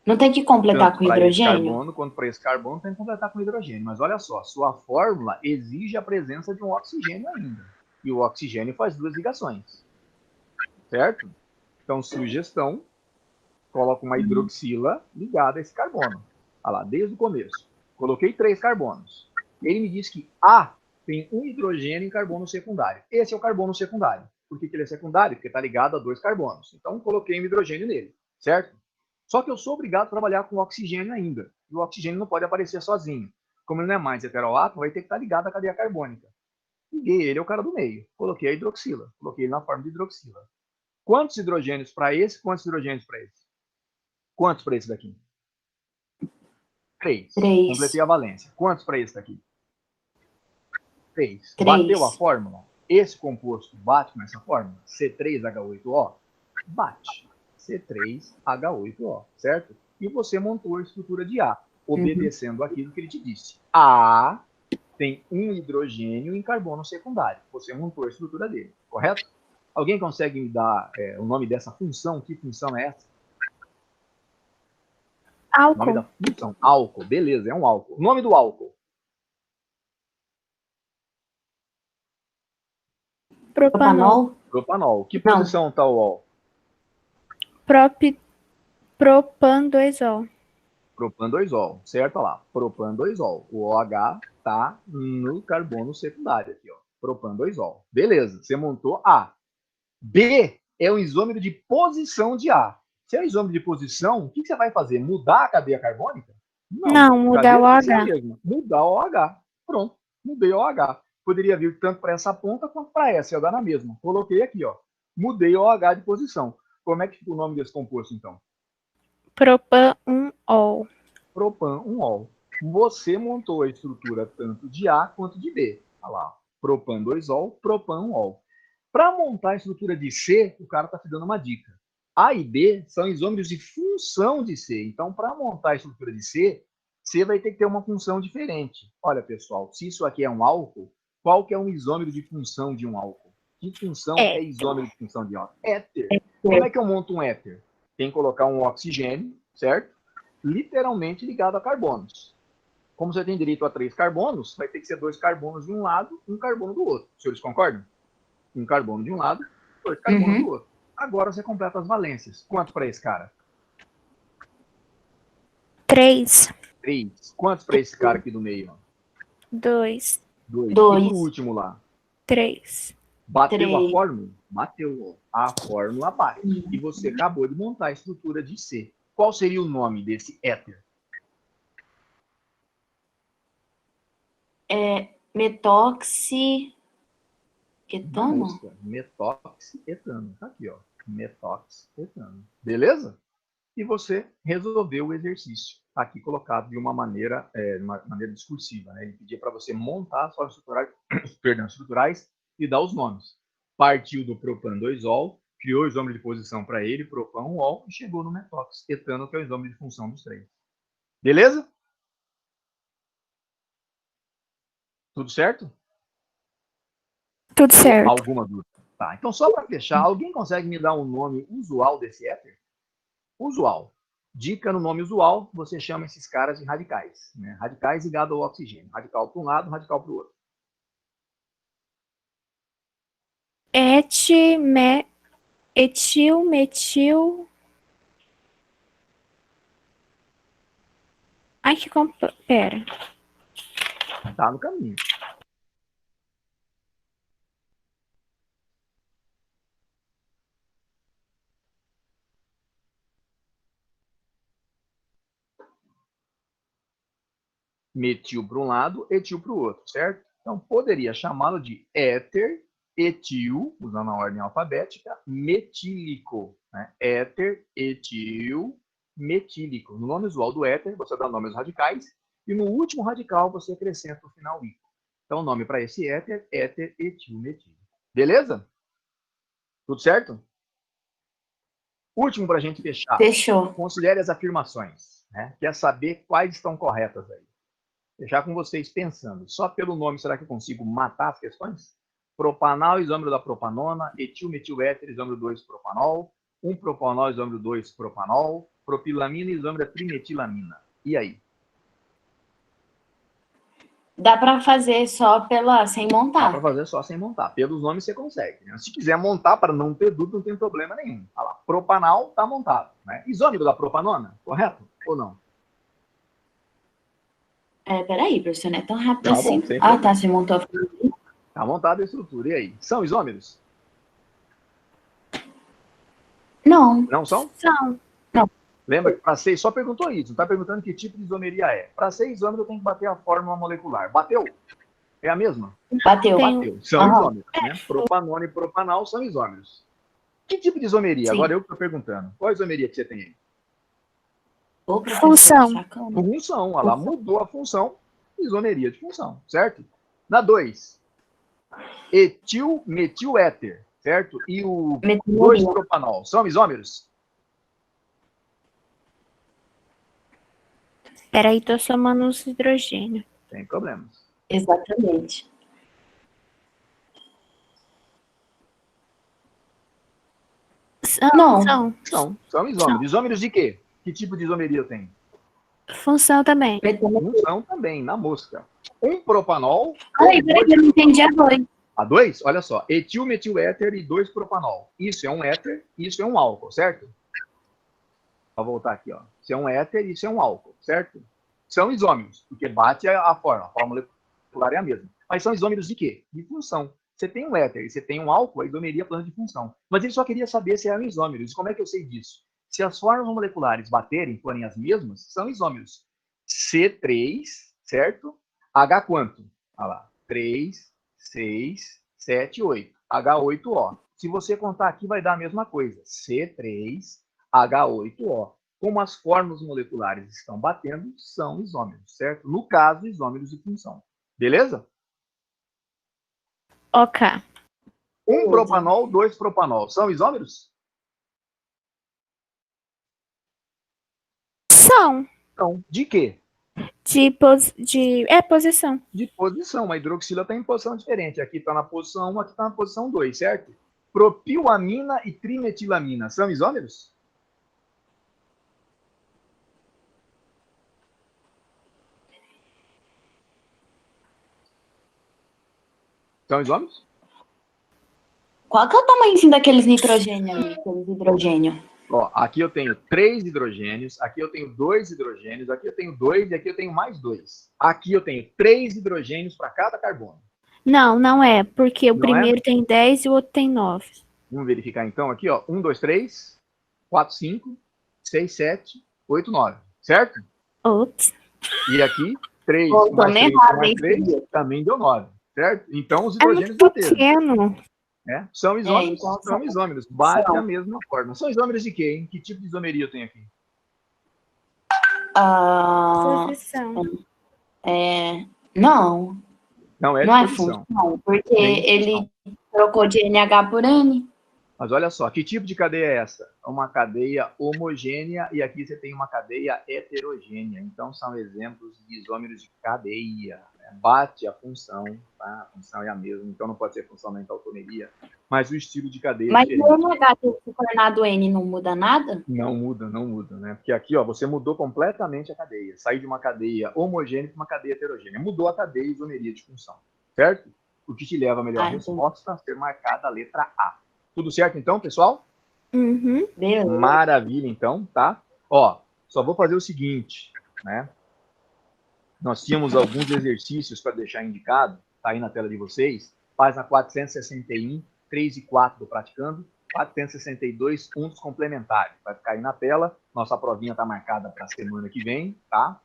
[SPEAKER 2] Não tem que completar
[SPEAKER 1] Tanto
[SPEAKER 2] com
[SPEAKER 1] para esse
[SPEAKER 2] hidrogênio?
[SPEAKER 1] carbono quanto para esse carbono tem que completar com hidrogênio. Mas olha só, sua fórmula exige a presença de um oxigênio ainda. E o oxigênio faz 2 ligações. Certo? Então, sugestão, coloca uma hidroxila ligada a esse carbono. Olha lá, desde o começo. Coloquei 3 carbonos. Ele me disse que A tem um hidrogênio em carbono secundário. Esse é o carbono secundário. Por que ele é secundário? Porque está ligado a 2 carbonos. Então, coloquei um hidrogênio nele, certo? Só que eu sou obrigado a trabalhar com oxigênio ainda. E o oxigênio não pode aparecer sozinho. Como ele não é mais heteroátomo, vai ter que estar ligado à cadeia carbônica. Liguei ele, é o cara do meio. Coloquei a hidroxila. Coloquei ele na forma de hidroxila. Quantos hidrogênios para esse? Quantos hidrogênios para esse? Quantos para esse daqui? 3. Completei a valência. Quantos para esse daqui? 3. Bateu a fórmula? Esse composto bate com essa fórmula? C3H8O? Bate. C3H8O, certo? E você montou a estrutura de A, obedecendo aquilo que ele te disse. A tem um hidrogênio em carbono secundário. Você montou a estrutura dele, correto? Alguém consegue me dar o nome dessa função? Que função é essa?
[SPEAKER 3] Álcool.
[SPEAKER 1] O nome da função? Álcool, beleza, é um álcool. O nome do álcool?
[SPEAKER 3] Propanol.
[SPEAKER 1] Propanol. Que posição está o ol?
[SPEAKER 3] Propan 2-ol.
[SPEAKER 1] Propan 2-ol, certo? Olha lá, propan 2-ol. O OH está no carbono secundário aqui, ó. Propan 2-ol. Beleza, você montou A. B é um isômero de posição de A. Se é um isômero de posição, o que você vai fazer? Mudar a cadeia carbônica?
[SPEAKER 3] Não, mudar o OH.
[SPEAKER 1] Mudar o OH. Pronto, mudei o OH. Poderia vir tanto para essa ponta quanto para essa, ia dar na mesma. Coloquei aqui, ó. Mudei o OH de posição. Como é que fica o nome desse composto, então?
[SPEAKER 3] Propan 1-ol.
[SPEAKER 1] Propan 1-ol. Você montou a estrutura tanto de A quanto de B. Olha lá, propan 2-ol, propan 1-ol. Para montar a estrutura de C, o cara está te dando uma dica. A e B são isômeros de função de C. Então, para montar a estrutura de C, C vai ter que ter uma função diferente. Olha, pessoal, se isso aqui é um álcool, qual que é um isômero de função de um álcool? Que função é isômero de função de álcool? Éter. Como é que eu monto um éter? Tem que colocar um oxigênio, certo? Literalmente ligado a carbonos. Como você tem direito a 3 carbonos, vai ter que ser 2 carbonos de um lado, um carbono do outro. Os senhores concordam? Um carbono de um lado, 2 carbonos do outro. Agora você completa as valências. Quanto para esse cara?
[SPEAKER 3] 3.
[SPEAKER 1] 3. Quantos para esse cara aqui do meio?
[SPEAKER 3] 2.
[SPEAKER 1] 2. E por último lá?
[SPEAKER 3] 3.
[SPEAKER 1] Bateu a fórmula? Bateu. A fórmula bate. E você acabou de montar a estrutura de C. Qual seria o nome desse éter?
[SPEAKER 2] Metoxietano.
[SPEAKER 1] Metoxietano. Tá aqui, ó. Metoxietano. Beleza? E você resolveu o exercício. Aqui colocado de uma maneira discursiva. Né? Ele pedia para você montar as formas estruturais e dar os nomes. Partiu do propan 2-ol, criou o isômero de posição para ele, propan 1-ol, e chegou no metoxietano, que é o isômero de função dos 3. Beleza? Tudo certo?
[SPEAKER 3] Tudo certo.
[SPEAKER 1] Alguma dúvida? Tá, então só para fechar, alguém consegue me dar um nome usual desse éter? Usual. Dica no nome usual, você chama esses caras de radicais. Né? Radicais ligados ao oxigênio. Radical para um lado, radical para o outro.
[SPEAKER 3] Etil, metil. Ai, que pera.
[SPEAKER 1] Tá no caminho. Metil para um lado, etil para o outro, certo? Então, poderia chamá-lo de éter etil, usando a ordem alfabética, metílico. Né? Éter etil metílico. No nome usual do éter, você dá nomes radicais, e no último radical você acrescenta o final -ico. Então, o nome para esse éter etil metílico. Beleza? Tudo certo? Último para a gente fechar.
[SPEAKER 2] Fechou.
[SPEAKER 1] Considere as afirmações. Né? Quer saber quais estão corretas aí? Deixar com vocês pensando. Só pelo nome, será que eu consigo matar as questões? Propanal, isômero da propanona. Etil, metil, éter, isômero 2, propanol. 1 propanol, isômero 2, propanol. Propilamina, isômero da trimetilamina. E aí?
[SPEAKER 2] Dá para fazer só sem montar.
[SPEAKER 1] Dá para fazer só sem montar. Pelos nomes você consegue. Né? Se quiser montar para não ter dúvida, não tem problema nenhum. Olha lá. Propanal está montado. Né? Isômero da propanona, correto ou não?
[SPEAKER 2] Peraí, professor, não é tão rápido
[SPEAKER 1] Tá bom,
[SPEAKER 2] assim.
[SPEAKER 1] sem
[SPEAKER 2] Ah,
[SPEAKER 1] problema.
[SPEAKER 2] tá, você montou a
[SPEAKER 1] Tá montada a estrutura. E aí? São isômeros?
[SPEAKER 2] Não.
[SPEAKER 1] Não são?
[SPEAKER 3] São.
[SPEAKER 1] Lembra que para ser, só perguntou isso, não está perguntando que tipo de isomeria é. Para ser isômero, eu tenho que bater a fórmula molecular. Bateu? É a mesma?
[SPEAKER 2] Bateu.
[SPEAKER 3] Tem-
[SPEAKER 1] Bateu. São
[SPEAKER 2] Aham.
[SPEAKER 1] isômeros, né? Propanona e propanal são isômeros. Que tipo de isomeria?
[SPEAKER 2] Sim.
[SPEAKER 1] Agora eu que estou perguntando. Qual isomeria que você tem aí?
[SPEAKER 2] Ô, professor,
[SPEAKER 3] Função.
[SPEAKER 2] sacana.
[SPEAKER 1] Função. Ela mudou a função. Isomeria de função, certo? Na 2, etil, metil, éter, certo? E o
[SPEAKER 2] Metiloria.
[SPEAKER 1] 2-propanol são isômeros?
[SPEAKER 3] Peraí, tô somando os hidrogênios.
[SPEAKER 1] Sem problemas.
[SPEAKER 2] Exatamente. Não.
[SPEAKER 1] São isômeros. Isômeros de quê? Que tipo de isomeria eu tenho?
[SPEAKER 3] Função também.
[SPEAKER 1] Função também, na mosca. Um propanol.
[SPEAKER 2] Peraí, eu não entendi a dois.
[SPEAKER 1] A 2, olha só, etil, metil, éter e 2-propanol. Isso é um éter, isso é um álcool, certo? Vou voltar aqui, ó. Isso é um éter, isso é um álcool, certo? São isômeros, porque bate a fórmula molecular é a mesma. Mas são isômeros de quê? De função. Você tem um éter e você tem um álcool, a isomeria é plano de função. Mas ele só queria saber se eram isômeros. E como é que eu sei disso? Se as fórmulas moleculares baterem, forem as mesmas, são isômeros. C3, certo? H quanto? Olha lá. 3, 6, 7, 8. H8O. Se você contar aqui, vai dar a mesma coisa. C3, H8O. Como as fórmulas moleculares estão batendo, são isômeros, certo? No caso, isômeros de função. Beleza?
[SPEAKER 3] Ok.
[SPEAKER 1] Um propanol, 2-propanol. São isômeros?
[SPEAKER 3] São.
[SPEAKER 1] Então, de quê?
[SPEAKER 3] Posição.
[SPEAKER 1] De posição. A hidroxila está em posição diferente. Aqui está na posição 1, aqui está na posição 2, certo? Propilamina e trimetilamina são isômeros? São isômeros?
[SPEAKER 2] Qual que é o tamanho daqueles nitrogênio ali, aqueles hidrogênio?
[SPEAKER 1] Ó, aqui eu tenho 3 hidrogênios, aqui eu tenho 2 hidrogênios, aqui eu tenho 2 e aqui eu tenho mais 2. Aqui eu tenho 3 hidrogênios para cada carbono.
[SPEAKER 3] Não é, porque o
[SPEAKER 1] Não
[SPEAKER 3] primeiro tem 10 e o outro tem 9.
[SPEAKER 1] Vamos verificar então aqui, ó. 1, 2, 3, 4, 5, 6, 7, 8, 9. Certo?
[SPEAKER 3] Ops.
[SPEAKER 1] E aqui, 3
[SPEAKER 2] Tô
[SPEAKER 1] mais 3
[SPEAKER 2] errado,
[SPEAKER 1] mais
[SPEAKER 2] hein,
[SPEAKER 1] 3 também deu 9. Certo? Então os
[SPEAKER 3] É
[SPEAKER 1] hidrogênios
[SPEAKER 3] muito
[SPEAKER 1] bateram.
[SPEAKER 3] pequeno.
[SPEAKER 1] Né? São isômeros,
[SPEAKER 2] então
[SPEAKER 1] são isômeros. Bate a mesma forma. São isômeros de quê, hein? Que tipo de isomeria eu tenho aqui?
[SPEAKER 3] Posição.
[SPEAKER 2] Não.
[SPEAKER 1] Não é
[SPEAKER 2] Não é
[SPEAKER 1] de posição.
[SPEAKER 2] função, porque
[SPEAKER 1] Nem
[SPEAKER 2] ele trocou de NH por N.
[SPEAKER 1] Mas olha só, que tipo de cadeia é essa? É uma cadeia homogênea e aqui você tem uma cadeia heterogênea. Então, são exemplos de isômeros de cadeia. Né? Bate a função, tá? A função é a mesma, então não pode ser função da entautomeria, mas o estilo de cadeia
[SPEAKER 2] Mas
[SPEAKER 1] é diferente.
[SPEAKER 2] o NH se tornado N não muda nada?
[SPEAKER 1] Não muda, né? Porque aqui, ó, você mudou completamente a cadeia. Saiu de uma cadeia homogênea para uma cadeia heterogênea. Mudou a cadeia isomeria de função, certo? O que te leva a melhor resposta a ser marcada a letra A. Tudo certo, então, pessoal?
[SPEAKER 3] Uhum.
[SPEAKER 2] Beleza.
[SPEAKER 1] Maravilha, então, tá? Ó, só vou fazer o seguinte, né? Nós tínhamos alguns exercícios para deixar indicado, tá aí na tela de vocês. Página 461, 3 e 4 do Praticando, 462, um dos complementares. Vai ficar aí na tela. Nossa provinha está marcada para a semana que vem, tá?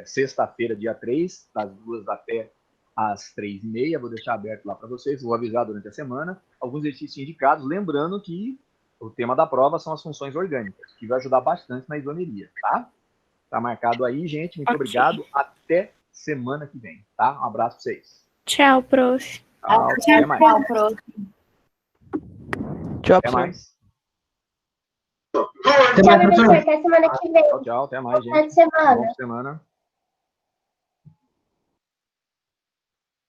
[SPEAKER 1] Sexta-feira, dia 3, das 2 até às 3h30, vou deixar aberto lá para vocês, vou avisar durante a semana, alguns exercícios indicados, lembrando que o tema da prova são as funções orgânicas, que vai ajudar bastante na isomeria, tá? Tá marcado aí, gente, muito obrigado, até semana que vem, tá? Um abraço para vocês.
[SPEAKER 3] Tchau, prof.
[SPEAKER 1] Tchau, até mais.
[SPEAKER 2] Tchau, prof.
[SPEAKER 6] Tchau,
[SPEAKER 1] Até mais.
[SPEAKER 4] Até mais, professor.
[SPEAKER 7] Até semana que vem.
[SPEAKER 1] Tchau, até mais, gente.
[SPEAKER 7] Boa semana.
[SPEAKER 1] Boa semana.